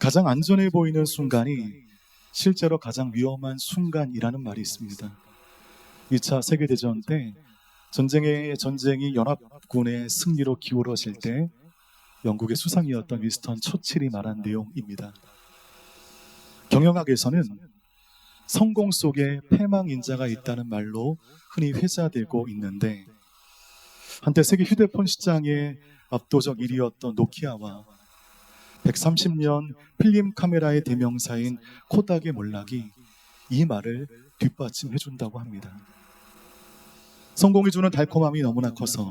가장 안전해 보이는 순간이 실제로 가장 위험한 순간이라는 말이 있습니다. 2차 세계대전 때 전쟁이 연합군의 승리로 기울어질 때 영국의 수상이었던 윈스턴 처칠이 말한 내용입니다. 경영학에서는 성공 속에 패망인자가 있다는 말로 흔히 회자되고 있는데, 한때 세계 휴대폰 시장의 압도적 1위였던 노키아와 130년 필름 카메라의 대명사인 코닥의 몰락이 이 말을 뒷받침해 준다고 합니다. 성공이 주는 달콤함이 너무나 커서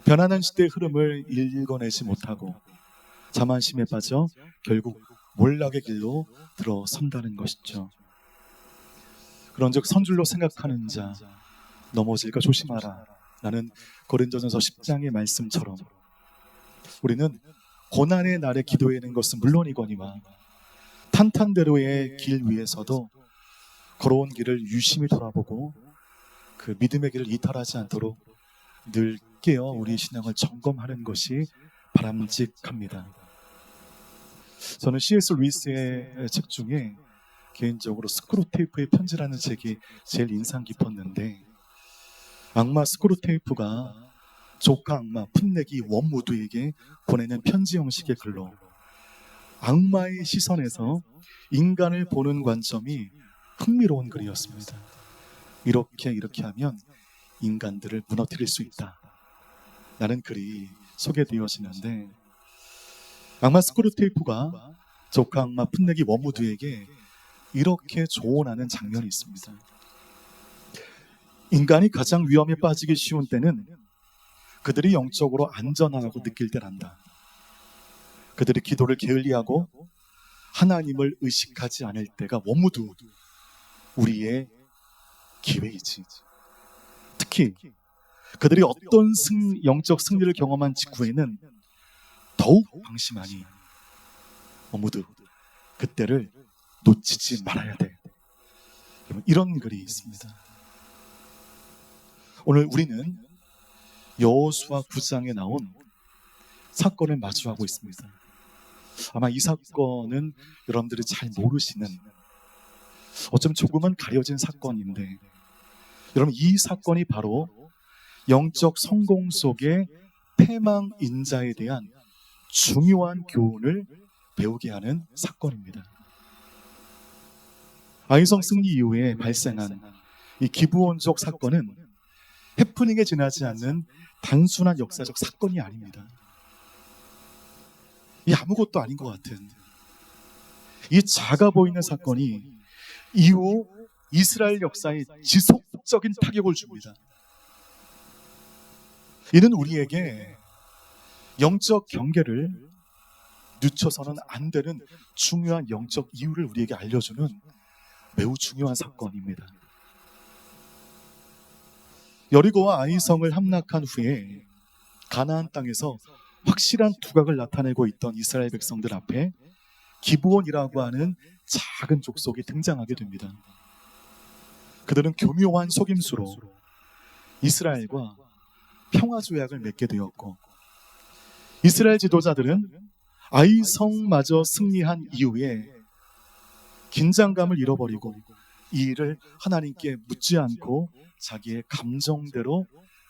변하는 시대의 흐름을 읽어내지 못하고 자만심에 빠져 결국 몰락의 길로 들어선다는 것이죠. 그런즉 선줄로 생각하는 자 넘어질까 조심하라 라는 고린도전서 10장의 말씀처럼 우리는 고난의 날에 기도하는 것은 물론이거니와 탄탄대로의 길 위에서도 걸어온 길을 유심히 돌아보고 그 믿음의 길을 이탈하지 않도록 늘 깨어 우리 신앙을 점검하는 것이 바람직합니다. 저는 C.S. 루이스의 책 중에 개인적으로 스크루테이프의 편지라는 책이 제일 인상 깊었는데, 악마 스크루테이프가 조카 악마 풋내기 원무드에게 보내는 편지 형식의 글로 악마의 시선에서 인간을 보는 관점이 흥미로운 글이었습니다. 이렇게 하면 인간들을 무너뜨릴 수 있다 라는 글이 소개되어지는데, 악마 스크루테이프가 조카 악마 풋내기 원무드에게 이렇게 조언하는 장면이 있습니다. 인간이 가장 위험에 빠지기 쉬운 때는 그들이 영적으로 안전하다고 느낄 때란다. 그들이 기도를 게을리하고 하나님을 의식하지 않을 때가 원무드 우리의 기회이지. 특히 그들이 어떤 영적 승리를 경험한 직후에는 더욱 방심하니 원무드 그때를 놓치지 말아야 돼. 이런 글이 있습니다. 오늘 우리는 여호수아 9장에 나온 사건을 마주하고 있습니다. 아마 이 사건은 여러분들이 잘 모르시는, 어쩌면 조금은 가려진 사건인데, 여러분 이 사건이 바로 영적 성공 속의 패망인자에 대한 중요한 교훈을 배우게 하는 사건입니다. 아이성 승리 이후에 발생한 이 기브온족 사건은 해프닝에 지나지 않는 단순한 역사적 사건이 아닙니다. 이 아무것도 아닌 것 같은 이 작아 보이는 사건이 이후 이스라엘 역사에 지속적인 타격을 줍니다. 이는 우리에게 영적 경계를 늦춰서는 안 되는 중요한 영적 이유를 우리에게 알려주는 매우 중요한 사건입니다. 여리고와 아이성을 함락한 후에 가나안 땅에서 확실한 두각을 나타내고 있던 이스라엘 백성들 앞에 기브온이라고 하는 작은 족속이 등장하게 됩니다. 그들은 교묘한 속임수로 이스라엘과 평화조약을 맺게 되었고, 이스라엘 지도자들은 아이성마저 승리한 이후에 긴장감을 잃어버리고 이 일을 하나님께 묻지 않고 자기의 감정대로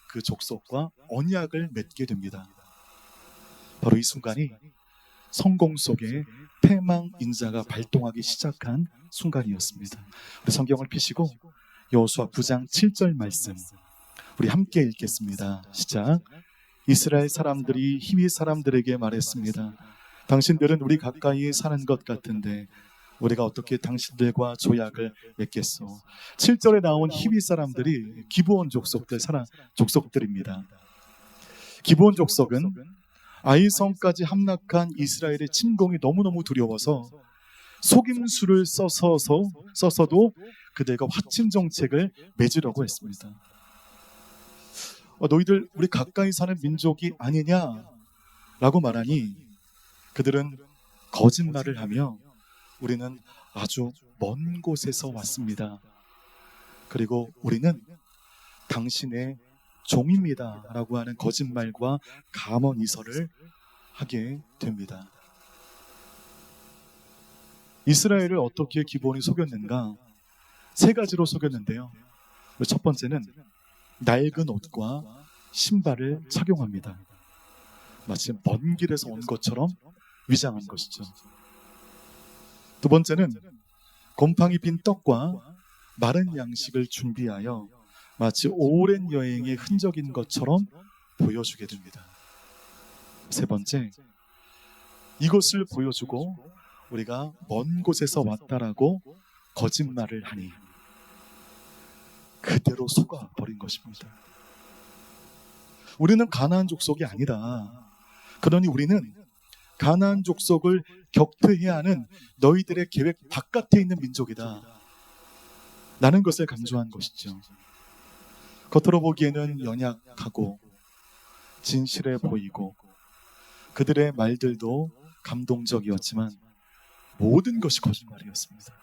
그 족속과 언약을 맺게 됩니다. 바로 이 순간이 성공 속에 패망인자가 발동하기 시작한 순간이었습니다. 우리 성경을 펴시고 여호수아 9장 7절 말씀 우리 함께 읽겠습니다. 시작. 이스라엘 사람들이 히위 사람들에게 말했습니다. 당신들은 우리 가까이 사는 것 같은데 우리가 어떻게 당신들과 조약을 맺겠소? 7절에 나온 히위 사람들이 기브온 족속들입니다. 기브온 족속은 아이성까지 함락한 이스라엘의 침공이 너무너무 두려워서 속임수를 써서도 그들과 화친 정책을 맺으려고 했습니다. 너희들 우리 가까이 사는 민족이 아니냐라고 말하니 그들은 거짓말을 하며 우리는 아주 먼 곳에서 왔습니다. 그리고 우리는 당신의 종입니다 라고 하는 거짓말과 감언이설을 하게 됩니다. 이스라엘을 어떻게 기브온이 속였는가? 세 가지로 속였는데요. 첫 번째는 낡은 옷과 신발을 착용합니다. 마치 먼 길에서 온 것처럼 위장한 것이죠. 두 번째는 곰팡이 빈 떡과 마른 양식을 준비하여 마치 오랜 여행의 흔적인 것처럼 보여주게 됩니다. 세 번째, 이것을 보여주고 우리가 먼 곳에서 왔다라고 거짓말을 하니 그대로 속아버린 것입니다. 우리는 가나안 족속이 아니다. 그러니 우리는 가나안 족속을 격퇴해야 하는 너희들의 계획 바깥에 있는 민족이다 라는 것을 강조한 것이죠. 겉으로 보기에는 연약하고 진실해 보이고 그들의 말들도 감동적이었지만 모든 것이 거짓말이었습니다.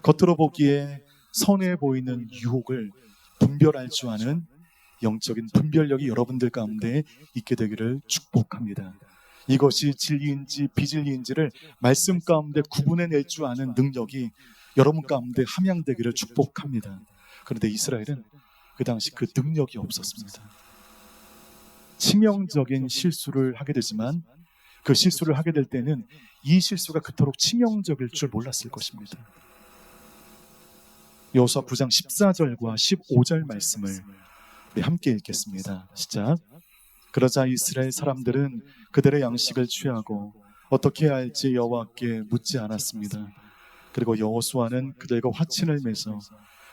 겉으로 보기에 선해 보이는 유혹을 분별할 줄 아는 영적인 분별력이 여러분들 가운데 있게 되기를 축복합니다. 이것이 진리인지 비진리인지를 말씀 가운데 구분해낼 줄 아는 능력이 여러분 가운데 함양되기를 축복합니다. 그런데 이스라엘은 그 당시 그 능력이 없었습니다. 치명적인 실수를 하게 되지만 그 실수를 하게 될 때는 이 실수가 그토록 치명적일 줄 몰랐을 것입니다. 여호수아 9장 14절과 15절 말씀을 우리 함께 읽겠습니다. 시작. 그러자 이스라엘 사람들은 그들의 양식을 취하고 어떻게 해야 할지 여호와께 묻지 않았습니다. 그리고 여호수아는 그들과 화친을 맺어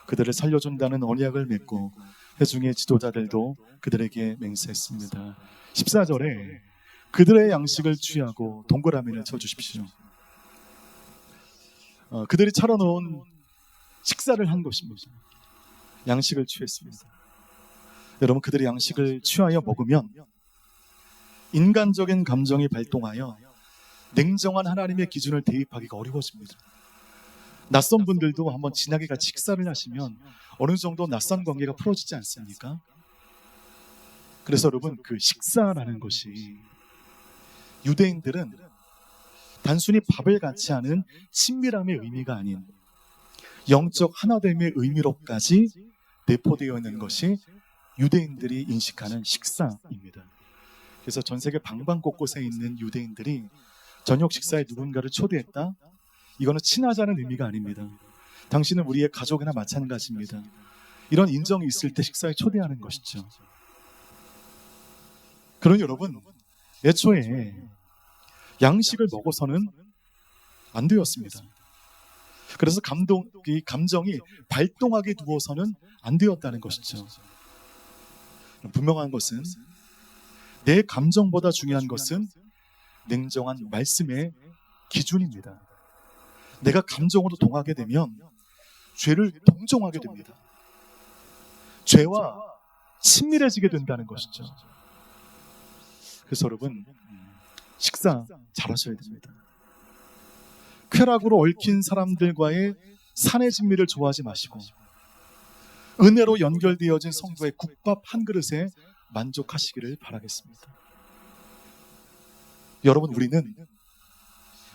그들을 살려준다는 언약을 맺고 회중의 지도자들도 그들에게 맹세했습니다. 14절에 그들의 양식을 취하고 동그라미를 쳐주십시오. 그들이 차려놓은 식사를 한 것입니다. 양식을 취했습니다. 여러분, 그들이 양식을 취하여 먹으면 인간적인 감정이 발동하여 냉정한 하나님의 기준을 대입하기가 어려워집니다. 낯선 분들도 한번 진하게 같이 식사를 하시면 어느 정도 낯선 관계가 풀어지지 않습니까? 그래서 여러분, 그 식사라는 것이 유대인들은 단순히 밥을 같이 하는 친밀함의 의미가 아닌 영적 하나됨의 의미로까지 내포되어 있는 것이 유대인들이 인식하는 식사입니다. 그래서 전 세계 방방곳곳에 있는 유대인들이 저녁 식사에 누군가를 초대했다? 이거는 친하자는 의미가 아닙니다. 당신은 우리의 가족이나 마찬가지입니다. 이런 인정이 있을 때 식사에 초대하는 것이죠. 그러니 여러분, 애초에 양식을 먹어서는 안 되었습니다. 그래서 이 감정이 발동하게 두어서는 안 되었다는 것이죠. 분명한 것은 내 감정보다 중요한 것은 냉정한 말씀의 기준입니다. 내가 감정으로 동하게 되면 죄를 동정하게 됩니다. 죄와 친밀해지게 된다는 것이죠. 그래서 여러분, 식사 잘하셔야 됩니다. 쾌락으로 얽힌 사람들과의 사내 진미를 좋아하지 마시고 은혜로 연결되어진 성도의 국밥 한 그릇에 만족하시기를 바라겠습니다. 여러분, 우리는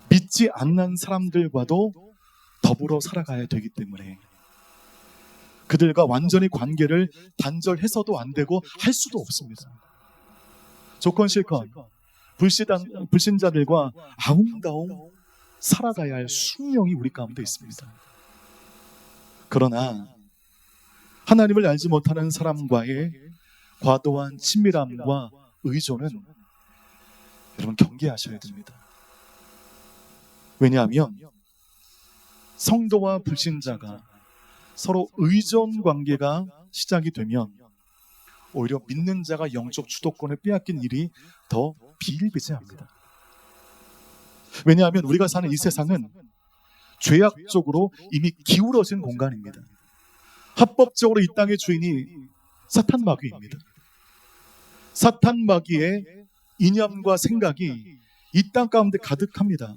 믿지 않는 사람들과도 더불어 살아가야 되기 때문에 그들과 완전히 관계를 단절해서도 안 되고 할 수도 없습니다. 조건 실컷 불신자들과 아웅다웅 살아가야 할 숙명이 우리 가운데 있습니다. 그러나 하나님을 알지 못하는 사람과의 과도한 친밀함과 의존은 여러분 경계하셔야 됩니다. 왜냐하면 성도와 불신자가 서로 의존 관계가 시작이 되면 오히려 믿는 자가 영적 주도권을 빼앗긴 일이 더 비일비재합니다. 왜냐하면 우리가 사는 이 세상은 죄악적으로 이미 기울어진 공간입니다. 합법적으로 이 땅의 주인이 사탄 마귀입니다. 사탄 마귀의 이념과 생각이 이 땅 가운데 가득합니다.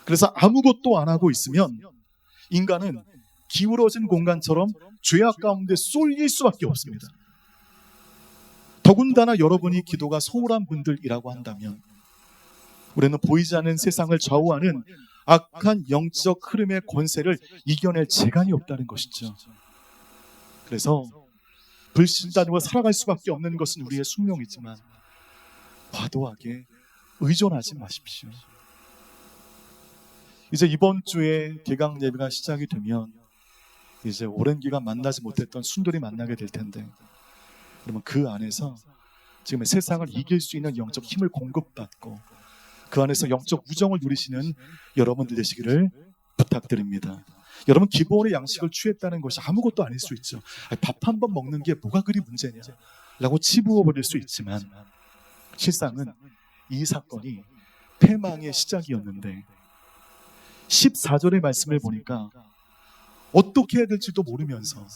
그래서 아무것도 안 하고 있으면 인간은 기울어진 공간처럼 죄악 가운데 쏠릴 수밖에 없습니다. 더군다나 여러분이 기도가 소홀한 분들이라고 한다면 우리는 보이지 않는 세상을 좌우하는 악한 영적 흐름의 권세를 이겨낼 재간이 없다는 것이죠. 그래서 불신자들과 살아갈 수밖에 없는 것은 우리의 숙명이지만 과도하게 의존하지 마십시오. 이제 이번 주에 개강 예배가 시작이 되면 이제 오랜 기간 만나지 못했던 순돌이 만나게 될 텐데, 그러면 그 안에서 지금의 세상을 이길 수 있는 영적 힘을 공급받고 그 안에서 영적 우정을 누리시는 여러분들 되시기를 부탁드립니다. 여러분, 기본의 양식을 취했다는 것이 아무것도 아닐 수 있죠. 밥 한 번 먹는 게 뭐가 그리 문제냐 라고 치부어버릴 수 있지만, 실상은 이 사건이 패망의 시작이었는데 14절의 말씀을 보니까 어떻게 해야 될지도 모르면서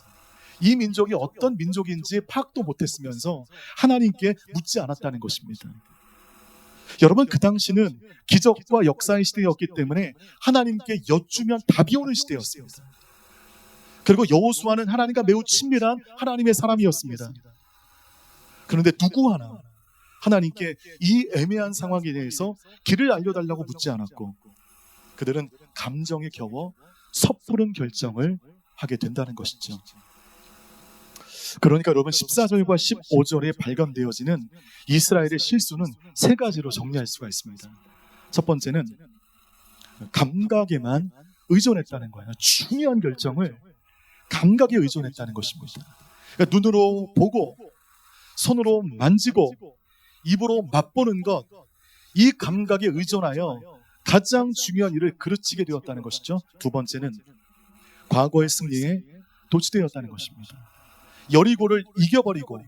이 민족이 어떤 민족인지 파악도 못했으면서 하나님께 묻지 않았다는 것입니다. 여러분, 그 당시는 기적과 역사의 시대였기 때문에 하나님께 여쭈면 답이 오는 시대였습니다. 그리고 여호수아는 하나님과 매우 친밀한 하나님의 사람이었습니다. 그런데 누구 하나 하나님께 이 애매한 상황에 대해서 길을 알려달라고 묻지 않았고, 그들은 감정에 겨워 섣부른 결정을 하게 된다는 것이죠. 그러니까 여러분, 14절과 15절에 발견되어지는 이스라엘의 실수는 세 가지로 정리할 수가 있습니다. 첫 번째는 감각에만 의존했다는 거예요. 중요한 결정을 감각에 의존했다는 것입니다. 그러니까 눈으로 보고 손으로 만지고 입으로 맛보는 것, 이 감각에 의존하여 가장 중요한 일을 그르치게 되었다는 것이죠. 두 번째는 과거의 승리에 도취되었다는 것입니다. 여리고를 이겨버리고,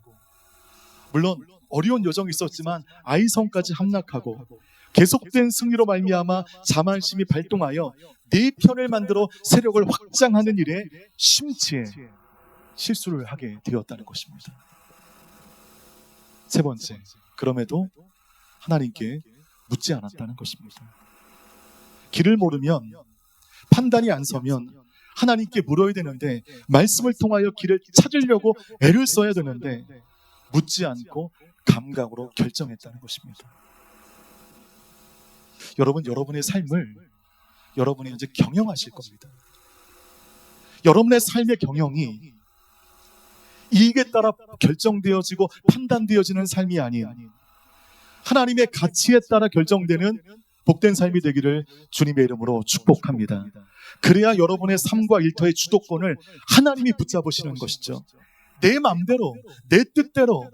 물론 어려운 여정이 있었지만 아이성까지 함락하고 계속된 승리로 말미암아 자만심이 발동하여 네 편을 만들어 세력을 확장하는 일에 심지에 실수를 하게 되었다는 것입니다. 세 번째, 그럼에도 하나님께 묻지 않았다는 것입니다. 길을 모르면, 판단이 안 서면 하나님께 물어야 되는데, 말씀을 통하여 길을 찾으려고 애를 써야 되는데 묻지 않고 감각으로 결정했다는 것입니다. 여러분, 여러분의 삶을 여러분이 이제 경영하실 겁니다. 여러분의 삶의 경영이 이익에 따라 결정되어지고 판단되어지는 삶이 아닌 하나님의 가치에 따라 결정되는 복된 삶이 되기를 주님의 이름으로 축복합니다. 그래야 여러분의 삶과 일터의 주도권을 하나님이 붙잡으시는 것이죠. 내 마음대로, 내 뜻대로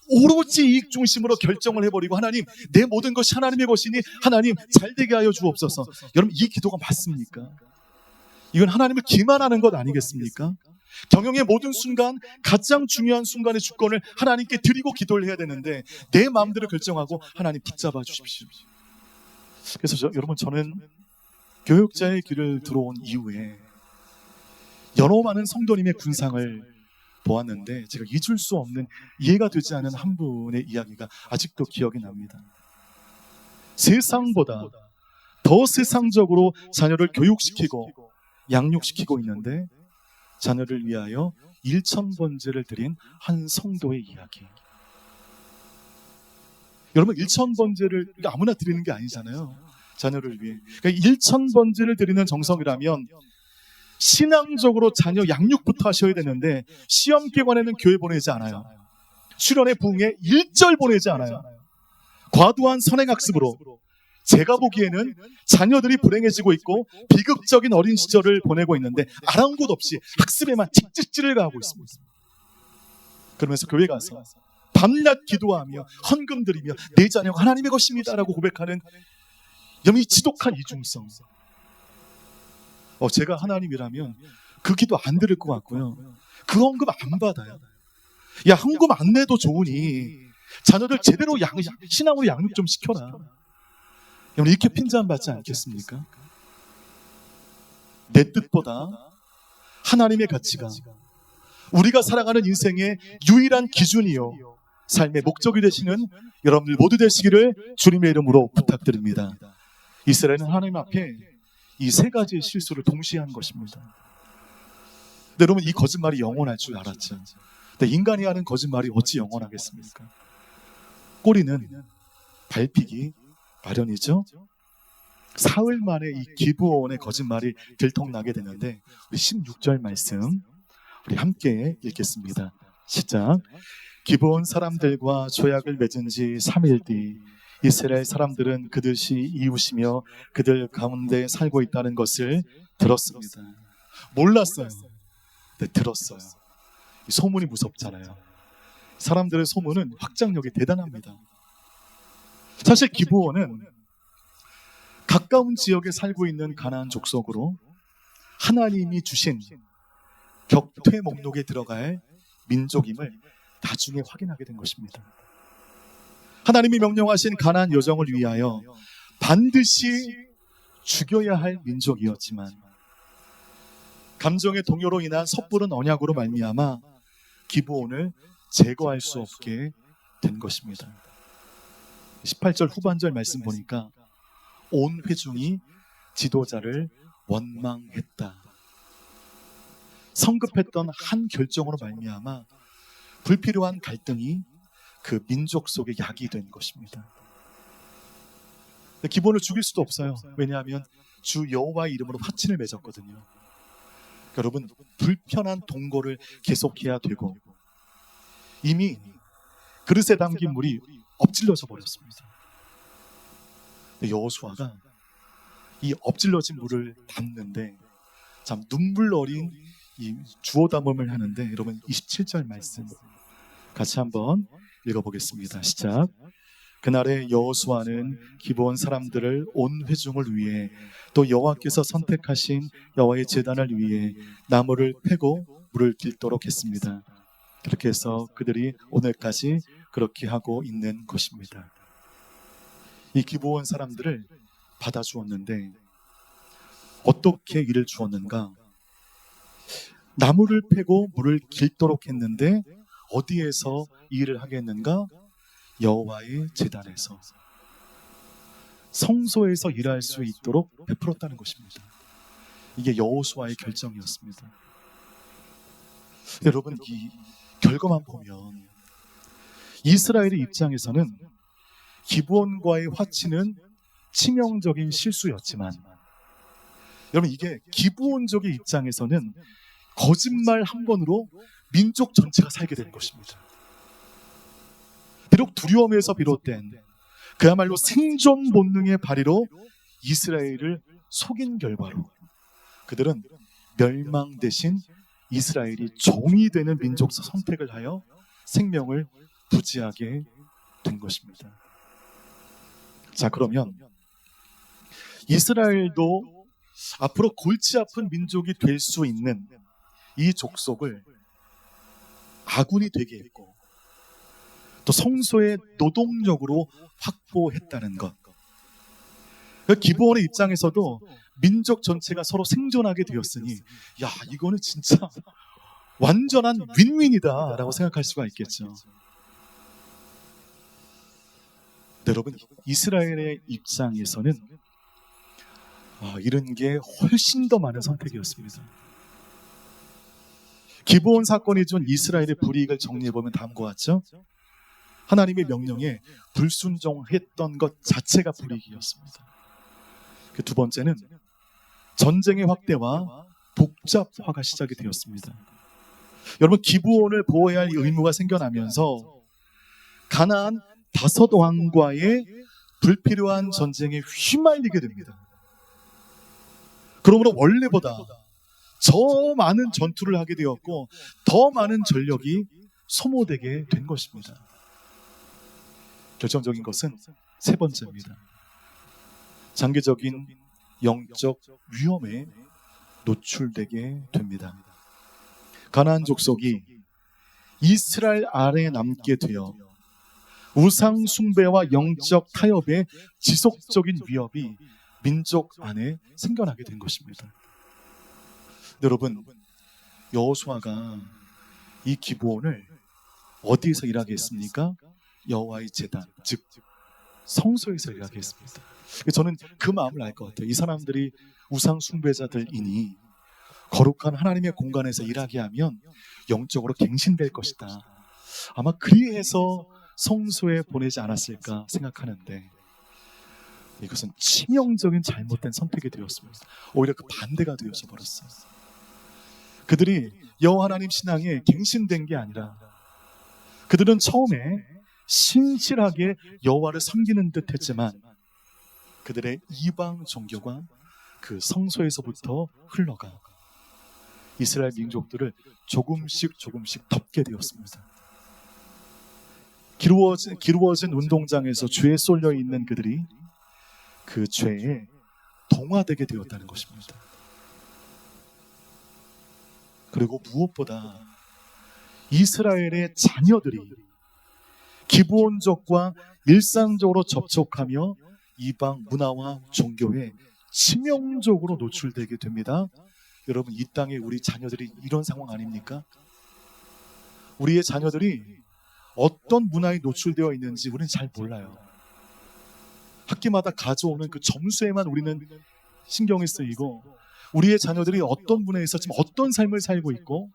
오로지 이익 중심으로 결정을 해버리고, 하나님, 내 모든 것이 하나님의 것이니 하나님 잘되게 하여 주옵소서. 여러분, 이 기도가 맞습니까? 이건 하나님을 기만하는 것 아니겠습니까? 경영의 모든 순간, 가장 중요한 순간의 주권을 하나님께 드리고 기도를 해야 되는데 내 마음대로 결정하고 하나님 붙잡아 주십시오. 그래서 여러분, 저는 교육자의 길을 들어온 이후에 여러 많은 성도님의 군상을 보았는데 제가 잊을 수 없는, 이해가 되지 않은 한 분의 이야기가 아직도 기억이 납니다. 세상보다 더 세상적으로 자녀를 교육시키고 양육시키고 있는데 자녀를 위하여 일천번제를 드린 한 성도의 이야기. 여러분, 일천번제를 아무나 드리는 게 아니잖아요. 자녀를 위해. 그러니까 일천번제를 드리는 정성이라면 신앙적으로 자녀 양육부터 하셔야 되는데 시험기관에는 교회 보내지 않아요. 수련회 부흥회 1절 보내지 않아요. 과도한 선행학습으로 제가 보기에는 자녀들이 불행해지고 있고 비극적인 어린 시절을 보내고 있는데 아랑곳 없이 학습에만 직질을 가하고 있습니다. 그러면서 교회 가서 밤낮 기도하며 헌금 드리며 내 자녀가 하나님의 것입니다 라고 고백하는 이 지독한 이중성. 제가 하나님이라면 그 기도 안 들을 것 같고요, 그 헌금 안 받아요. 야, 헌금 안 내도 좋으니 자녀들 제대로 신앙으로 양육 좀 시켜라. 여러분, 이렇게 핀잔받지 않겠습니까? 내 뜻보다 하나님의 가치가 우리가 살아가는 인생의 유일한 기준이요 삶의 목적이 되시는 여러분들 모두 되시기를 주님의 이름으로 부탁드립니다. 이스라엘은 하나님 앞에 이 세 가지의 실수를 동시에 한 것입니다. 근데 여러분, 이 거짓말이 영원할 줄 알았죠. 근데 인간이 하는 거짓말이 어찌 영원하겠습니까? 꼬리는 밟히기 마련이죠. 사흘 만에 이 기브온의 거짓말이 들통나게 되는데 우리 16절 말씀 우리 함께 읽겠습니다. 시작. 기브온 사람들과 조약을 맺은 지 3일 뒤 이스라엘 사람들은 그들이 이웃이며 그들 가운데 살고 있다는 것을 들었습니다. 몰랐어요. 네, 들었어요. 이 소문이 무섭잖아요. 사람들의 소문은 확장력이 대단합니다. 사실 기브온은 가까운 지역에 살고 있는 가나안 족속으로 하나님이 주신 격퇴 목록에 들어갈 민족임을 나중에 확인하게 된 것입니다. 하나님이 명령하신 가나안 여정을 위하여 반드시 죽여야 할 민족이었지만 감정의 동요로 인한 섣부른 언약으로 말미암아 기브온을 제거할 수 없게 된 것입니다. 18절 후반절 말씀 보니까 온 회중이 지도자를 원망했다. 성급했던 한 결정으로 말미암아 불필요한 갈등이 그 민족 속에 약이 된 것입니다. 기브온을 죽일 수도 없어요. 왜냐하면 주 여호와의 이름으로 화친을 맺었거든요. 여러분, 불편한 동거를 계속해야 되고 이미 그릇에 담긴 물이 엎질러져 버렸습니다. 여호수아가 이 엎질러진 물을 담는데 참 눈물 어린 이 주워 담음을 하는데 여러분 27절 말씀 같이 한번 읽어보겠습니다. 시작. 그날에 여호수아는 기브온 사람들을 온 회중을 위해 또 여호와께서 선택하신 여호와의 제단을 위해 나무를 패고 물을 길도록 했습니다. 그렇게 해서 그들이 오늘까지 그렇게 하고 있는 것입니다. 이 기브온 사람들을 받아주었는데 어떻게 일을 주었는가? 나무를 패고 물을 길도록 했는데 어디에서 이 일을 하게 했는가? 여호와의 제단에서 성소에서 일할 수 있도록 베풀었다는 것입니다. 이게 여호수아의 결정이었습니다. 여러분, 이 결과만 보면 이스라엘의 입장에서는 기브온과의 화치는 치명적인 실수였지만 여러분, 이게 기브온족의 입장에서는 거짓말 한 번으로 민족 전체가 살게 된 것입니다. 비록 두려움에서 비롯된 그야말로 생존 본능의 발휘로 이스라엘을 속인 결과로 그들은 멸망 대신 이스라엘이 종이 되는 민족 선택을 하여 생명을 부지하게 된 것입니다. 자, 그러면 이스라엘도 앞으로 골치 아픈 민족이 될 수 있는 이 족속을 아군이 되게 했고 또 성소의 노동력으로 확보했다는 것. 기브온의 입장에서도 민족 전체가 서로 생존하게 되었으니 야, 이거는 진짜 완전한 윈윈이다 라고 생각할 수가 있겠죠. 여러분, 이스라엘의 입장에서는 이런 게 훨씬 더 많은 선택이었습니다. 기브온 사건이 준 이스라엘의 불이익을 정리해보면 다음과 같죠. 하나님의 명령에 불순종했던 것 자체가 불이익이었습니다. 그 두 번째는 전쟁의 확대와 복잡화가 시작이 되었습니다. 여러분, 기브온을 보호해야 할 의무가 생겨나면서 가나안 5왕과의 불필요한 전쟁에 휘말리게 됩니다. 그러므로 원래보다 더 많은 전투를 하게 되었고 더 많은 전력이 소모되게 된 것입니다. 결정적인 것은 세 번째입니다. 장기적인 영적 위험에 노출되게 됩니다. 가나안 족속이 이스라엘 아래에 남게 되어 우상 숭배와 영적 타협의 지속적인 위협이 민족 안에 생겨나게 된 것입니다. 여러분, 여호수아가 이 기브온을 어디에서 일하게 했습니까? 여호와의 제단, 즉 성소에서 일하게 했습니다. 저는 그 마음을 알 것 같아요. 이 사람들이 우상 숭배자들이니 거룩한 하나님의 공간에서 일하게 하면 영적으로 갱신될 것이다. 아마 그리해서 성소에 보내지 않았을까 생각하는데 이것은 치명적인 잘못된 선택이 되었습니다. 오히려 그 반대가 되어져 버렸어요. 그들이 여호와 하나님 신앙에 갱신된 게 아니라 그들은 처음에 신실하게 여호와를 섬기는 듯 했지만 그들의 이방 종교가 그 성소에서부터 흘러가 이스라엘 민족들을 조금씩 덮게 되었습니다. 기루어진 운동장에서 죄에 쏠려 있는 그들이 그 죄에 동화되게 되었다는 것입니다. 그리고 무엇보다 이스라엘의 자녀들이 기본적과 일상적으로 접촉하며 이방 문화와 종교에 치명적으로 노출되게 됩니다. 여러분, 이 땅에 우리 자녀들이 이런 상황 아닙니까? 우리의 자녀들이 어떤 문화에 노출되어 있는지 우리는 잘 몰라요. 학기마다 가져오는 그 점수에만 우리는 신경이 쓰이고 우리의 자녀들이 어떤 문화에서 지금 어떤 삶을 살고 있고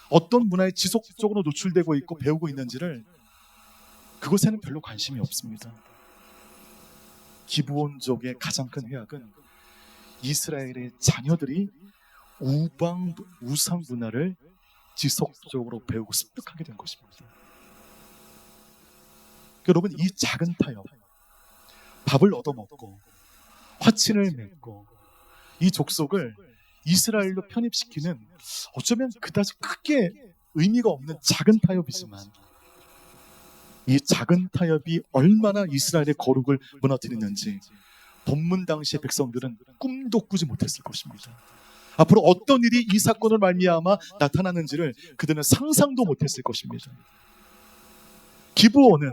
어떤 문화에 지속적으로 노출되고 있고 배우고 있는지를 그것에는 별로 관심이 없습니다. 기브온족의 가장 큰 회악은 이스라엘의 자녀들이 우상 문화를 지속적으로 배우고 습득하게 된 것입니다. 여러분, 이 작은 타협, 밥을 얻어먹고 화친을 맺고 이 족속을 이스라엘로 편입시키는 어쩌면 그다지 크게 의미가 없는 작은 타협이지만 이 작은 타협이 얼마나 이스라엘의 거룩을 무너뜨리는지 본문 당시의 백성들은 꿈도 꾸지 못했을 것입니다. 앞으로 어떤 일이 이 사건을 말미암아 나타나는지를 그들은 상상도 못했을 것입니다. 기브온은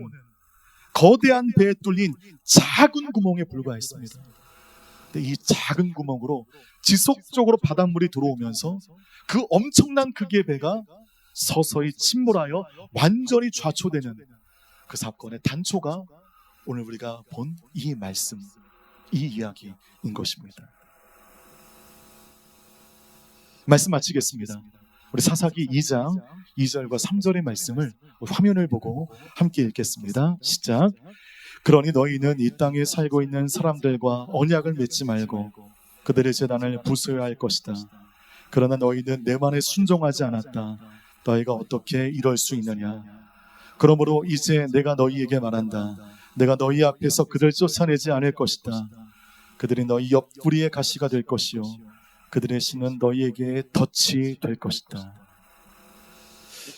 거대한 배에 뚫린 작은 구멍에 불과했습니다. 근데 이 작은 구멍으로 지속적으로 바닷물이 들어오면서 그 엄청난 크기의 배가 서서히 침몰하여 완전히 좌초되는 그 사건의 단초가 오늘 우리가 본 이 말씀, 이 이야기인 것입니다. 말씀 마치겠습니다. 우리 사사기 2장 2절과 3절의 말씀을 화면을 보고 함께 읽겠습니다. 시작. 그러니 너희는 이 땅에 살고 있는 사람들과 언약을 맺지 말고 그들의 제단을 부수어야 것이다. 그러나 너희는 내 말에 순종하지 않았다. 너희가 어떻게 이럴 수 있느냐. 그러므로 이제 내가 너희에게 말한다. 내가 너희 앞에서 그들 쫓아내지 않을 것이다. 그들이 너희 옆구리의 가시가 될 것이요 그들의 신은 너희에게 덫이 될 것이다.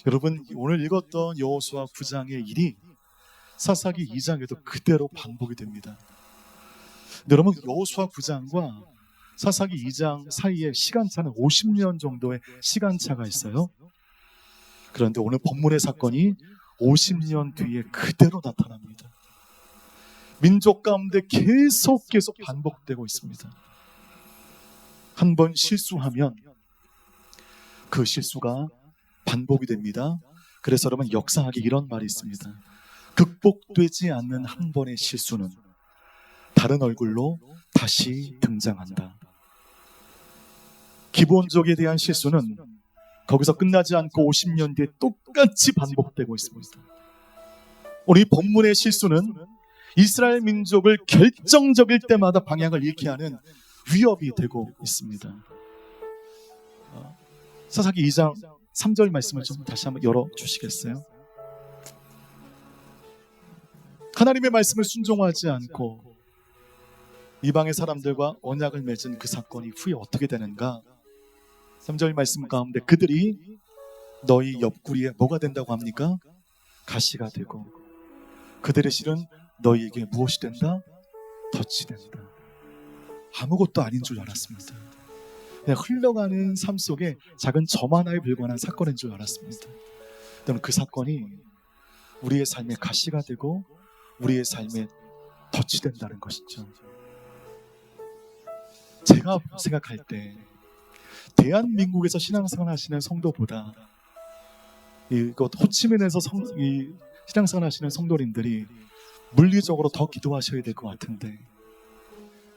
여러분, 오늘 읽었던 여호수아 9장의 일이 사사기 2장에도 그대로 반복이 됩니다. 여러분, 여호수아 9장과 사사기 2장 사이에 시간차는 50년 정도의 시간차가 있어요. 그런데 오늘 본문의 사건이 50년 뒤에 그대로 나타납니다. 민족 가운데 계속 반복되고 있습니다. 한 번 실수하면 그 실수가 반복이 됩니다. 그래서 여러분, 역사학에 이런 말이 있습니다. 극복되지 않는 한 번의 실수는 다른 얼굴로 다시 등장한다. 기본적에 대한 실수는 거기서 끝나지 않고 50년 뒤에 똑같이 반복되고 있습니다. 우리 본문의 실수는 이스라엘 민족을 결정적일 때마다 방향을 잃게 하는 위협이 되고 있습니다. 사사기 2장 3절 말씀을 좀 다시 한번 열어주시겠어요? 하나님의 말씀을 순종하지 않고 이방의 사람들과 언약을 맺은 그 사건이 후에 어떻게 되는가? 3절 말씀 가운데 그들이 너희 옆구리에 뭐가 된다고 합니까? 가시가 되고 그들의 실은 너희에게 무엇이 된다? 덫이 된다. 아무것도 아닌 줄 알았습니다. 그냥 흘러가는 삶 속에 작은 점 하나에 불과한 사건인 줄 알았습니다. 그럼 그 사건이 우리의 삶의 가시가 되고 우리의 삶에 덫이 된다는 것이죠. 제가 생각할 때 대한민국에서 신앙생활 하시는 성도보다 이곳 호치민에서 신앙생활 하시는 성도님들이 물리적으로 더 기도하셔야 될 것 같은데,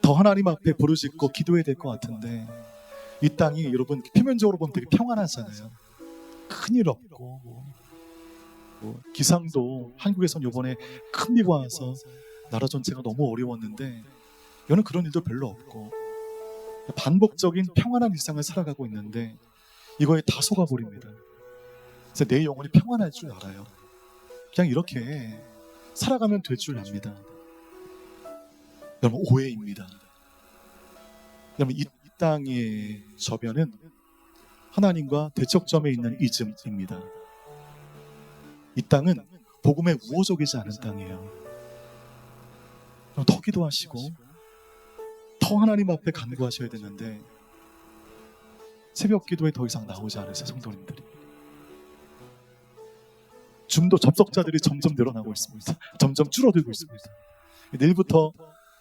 더 하나님 앞에 부르짖고 기도해야 될 것 같은데, 이 땅이 여러분 표면적으로 보면 되게 평안하잖아요. 큰일 없고 기상도 한국에선 이번에 큰 비가 와서 나라 전체가 너무 어려웠는데 여는 그런 일도 별로 없고 반복적인 평안한 일상을 살아가고 있는데 이거에 다 속아버립니다. 그래서 내 영혼이 평안할 줄 알아요. 그냥 이렇게 살아가면 될 줄 압니다. 여러분, 오해입니다. 여러분, 이 땅의 저변은 하나님과 대척점에 있는 이즘입니다. 이 땅은 복음에 우호적이지 않은 땅이에요. 더 기도하시고 더 하나님 앞에 간구하셔야 되는데 새벽 기도에 더 이상 나오지 않으세요, 성도님들이. 중도 접속자들이 점점 늘어나고 있습니다. 점점 줄어들고 있습니다. 내일부터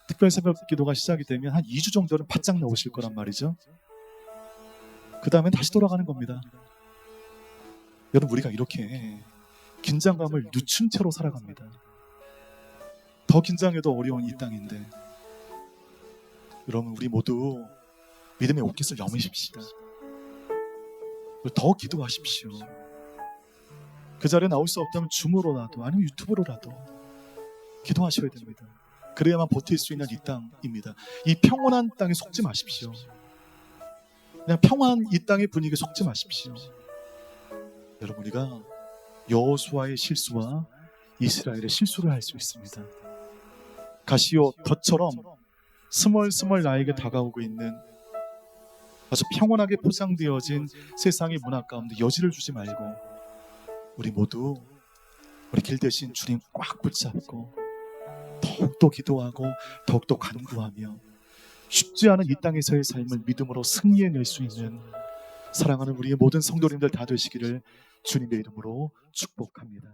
특별 새벽 기도가 시작이 되면 한 2주 정도는 바짝 나오실 거란 말이죠. 그 다음엔 다시 돌아가는 겁니다. 여러분, 우리가 이렇게 긴장감을 늦춘 채로 살아갑니다. 더 긴장해도 어려운 이 땅인데 여러분, 우리 모두 믿음의 옷깃을 여미십시다. 더 기도하십시오. 그 자리에 나올 수 없다면 줌으로라도 아니면 유튜브로라도 기도하셔야 됩니다. 그래야만 버틸 수 있는 이 땅입니다. 이 평온한 땅에 속지 마십시오. 그냥 평화한 이 땅의 분위기에 속지 마십시오. 여러분, 우리가 여호수아의 실수와 이스라엘의 실수를 할 수 있습니다. 가시오 덫처럼 스멀스멀 나에게 다가오고 있는 아주 평온하게 포장되어진 세상의 문화 가운데 여지를 주지 말고 우리 모두 우리 길 대신 주님 꽉 붙잡고 더욱더 기도하고 더욱더 간구하며 쉽지 않은 이 땅에서의 삶을 믿음으로 승리해낼 수 있는 사랑하는 우리의 모든 성도님들 다 되시기를 주님의 이름으로 축복합니다.